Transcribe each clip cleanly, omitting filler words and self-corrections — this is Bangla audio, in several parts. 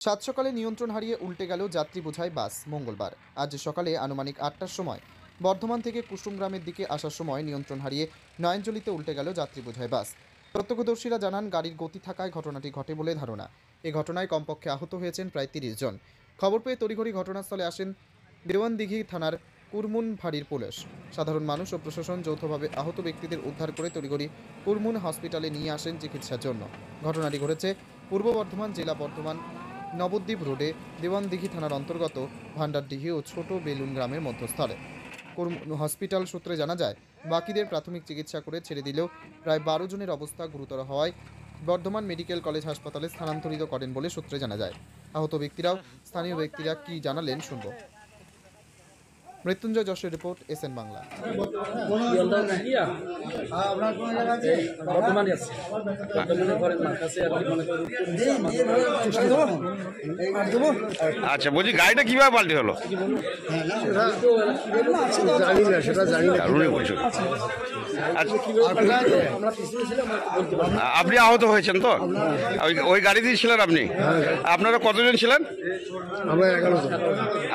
সাত সকালে নিয়ন্ত্রণ হারিয়ে উল্টে গেল যাত্রী বোঝাই বাস। মঙ্গলবার আজ সকালে আনুমানিক ৮টার সময় বর্ধমান থেকে কুসুমগ্রামের দিকে আসার সময় নিয়ন্ত্রণ হারিয়ে নয়নজলিতে উল্টে গেল যাত্রী বোঝাই বাস। প্রত্যক্ষদর্শীরা জানান, গাড়ির গতি থাকায় ঘটনাটি ঘটে বলে ধারণা। এ ঘটনায় কমপক্ষে আহত হয়েছেন প্রায় ৩০ জন। খবর পেয়ে তড়িঘড়ি ঘটনাস্থলে আসেন দেওয়ানদিঘি থানার কুরমুন ফাঁড়ির পুলিশ। সাধারণ মানুষ ও প্রশাসন যৌথভাবে আহত ব্যক্তিদের উদ্ধার করে তড়িঘড়ি কুরমুন হসপিটালে নিয়ে আসেন চিকিৎসার জন্য। ঘটনাটি ঘটেছে পূর্ব বর্ধমান জেলা বর্ধমান নবদ্বীপ রোডে দেওয়ানদিঘি থানার অন্তর্গত ভান্ডারডিহি ও ছোট বেলুন গ্রামের মধ্যস্থলে। হসপিটাল সূত্রে জানা যায়, বাকিদের প্রাথমিক চিকিৎসা করে ছেড়ে দিলেও প্রায় ১২ জনের অবস্থা গুরুতর হওয়ায় বর্ধমান মেডিকেল কলেজ হাসপাতালে স্থানান্তরিত করেন বলে সূত্রে জানা যায়। আহত ব্যক্তিরাও স্থানীয় ব্যক্তিরা কি জানালেন শুনব। মৃত্যুঞ্জয় যশের রিপোর্ট, এসএন বাংলা। আচ্ছা, বলছি গাড়িটা কিভাবে পাল্টে হলো? জানি না, সেটা জানি না। আপনি আহত হয়েছেন তো? ওই গাড়িতেই ছিলেন আপনি? আপনারা কতজন ছিলেন? আমরা 11 জন।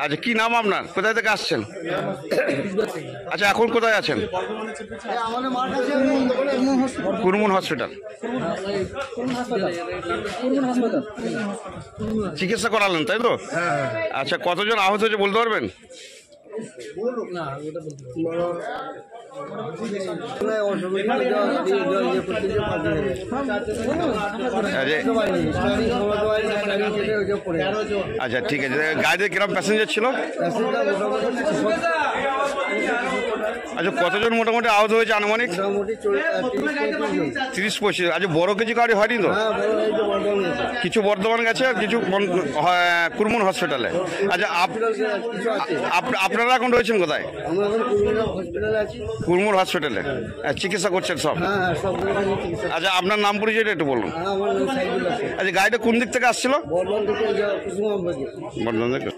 আচ্ছা, কি নাম আপনার? কোথায় থেকে আসছেন? আচ্ছা, এখন কোথায় আছেন? কুরমুন হসপিটাল। চিকিৎসা করালেন তাই তো? আচ্ছা, কতজন আহত হয়েছে বলতে পারবেন? আচ্ছা, ঠিক আছে। গাড়িতে কিরকম প্যাসেঞ্জার ছিল? আচ্ছা, কতজন মোটামুটি আহত হয়েছে আনুমানিক? 30-25। আচ্ছা, বড় কিছু গাড়ি হয়নি তো? কিছু বর্ধমান গেছে আর কিছু কুরমুন হসপিটালে। আচ্ছা, আপনারা এখন রয়েছেন কোথায়? কুরমুন হসপিটালে চিকিৎসা করছেন সব? আচ্ছা, আপনার নাম পরিচয়টা একটু বলুন। আচ্ছা, গাড়িটা কোন দিক থেকে আসছিল? বর্ধমান থেকে।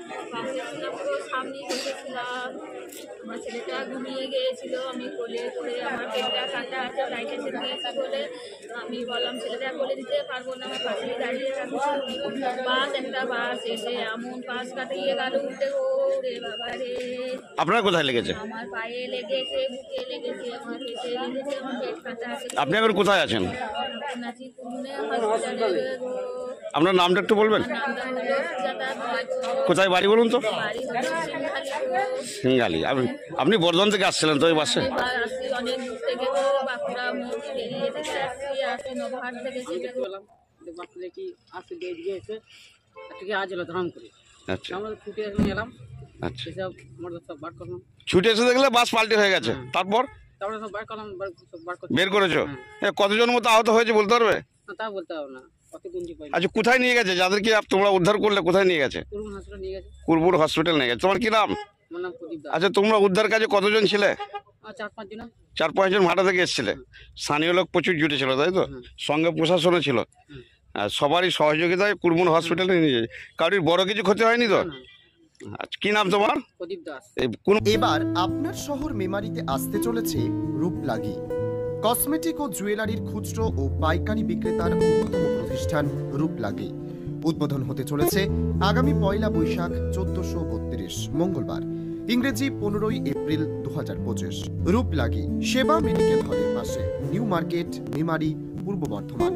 আমার ছেলেটা ঘুমিয়ে গিয়েছিল, আমি কোলে করে আমার পেটটা কাটা আছে, লাইটে ছেড়ে দিয়েছি বলে আমি বললাম ছেলেটা কোলে দিতে পারবো না, আমার পাশে দাঁড়িয়ে থাকবো। একটা বাস এসে এমন পাশ কাটিয়ে গেল উল্টে, রে বাবা রে। আপনার কোথায় লেগেছে? আমার পায়ে লেগেছে, বুকে লেগেছে, আমার পেটে লেগেছে, আমার পেট কাটা আছে। আপনি এখন কোথায় আছেন? হসপিটালে। আপনার নামটা একটু বলবেন? কোথায় বাড়ি বলুন তো? সিঙ্গালি। আপনি বর্ধমান থেকে আসছিলেন তো ওই বাসে? অনেক দূর থেকে তো বাঁকুড়া বেরিয়ে থেকে আসছি নবহাট থেকে। কি আসছে দিয়ে এসে থেকে আজ এলো ধাম করে। আচ্ছা, আমরা ছুটে এলাম। আচ্ছা, সব মোটর সব বার করলাম। ছুটে এসে দেখলে বাস পাল্টে হয়ে গেছে। তারপর তারপরে সব বার করলাম, বের করেছো? কতজন মতো আহত হয়েছে বলতে পারবে? তা বলতে হবে না। আচ্ছা, কোথায় নিয়ে গেছে যাদেরকে তোমরা উদ্ধার করলে? কোথায় নিয়ে গেছে? কুরমুন হসপিটাল নিয়ে গেছে। কুরমুন হসপিটাল নিয়ে গেছে। তোমার কি নাম? আমার নাম প্রদীপ দাস। আচ্ছা, তোমরা উদ্ধার কাজে কতজন ছিলে? 4-5 জন। 4-5 জন ভাটা থেকে এসেছিলে। স্থানীয় লোক প্রচুর জুটে ছিল তাই তো? সঙ্গে প্রশাসনও ছিল। আর সবারই সহযোগিতায় কুরমুন হসপিটালে নিয়ে যায়। কারোর বড় কিছু ক্ষতি হয়নি তো? আচ্ছা, কি নাম তোমার? প্রদীপ দাস। এবার আপনার শহর মেমারিতে আসতে চলেছে রূপলাগি কসমেটিক ও জুয়েলারির খুচরো ও পাইকারি বিক্রেতার অন্যতম প্রতিষ্ঠান রূপলাগি। উদ্বোধন হতে চলেছে আগামী 1 বৈশাখ 1432 মঙ্গলবার, ইংরেজি 15 এপ্রিল 2025। রূপলাগি সেবা মেডিকেল হলের পাশে, নিউ মার্কেট, মেমারি, পূর্ব বর্ধমান।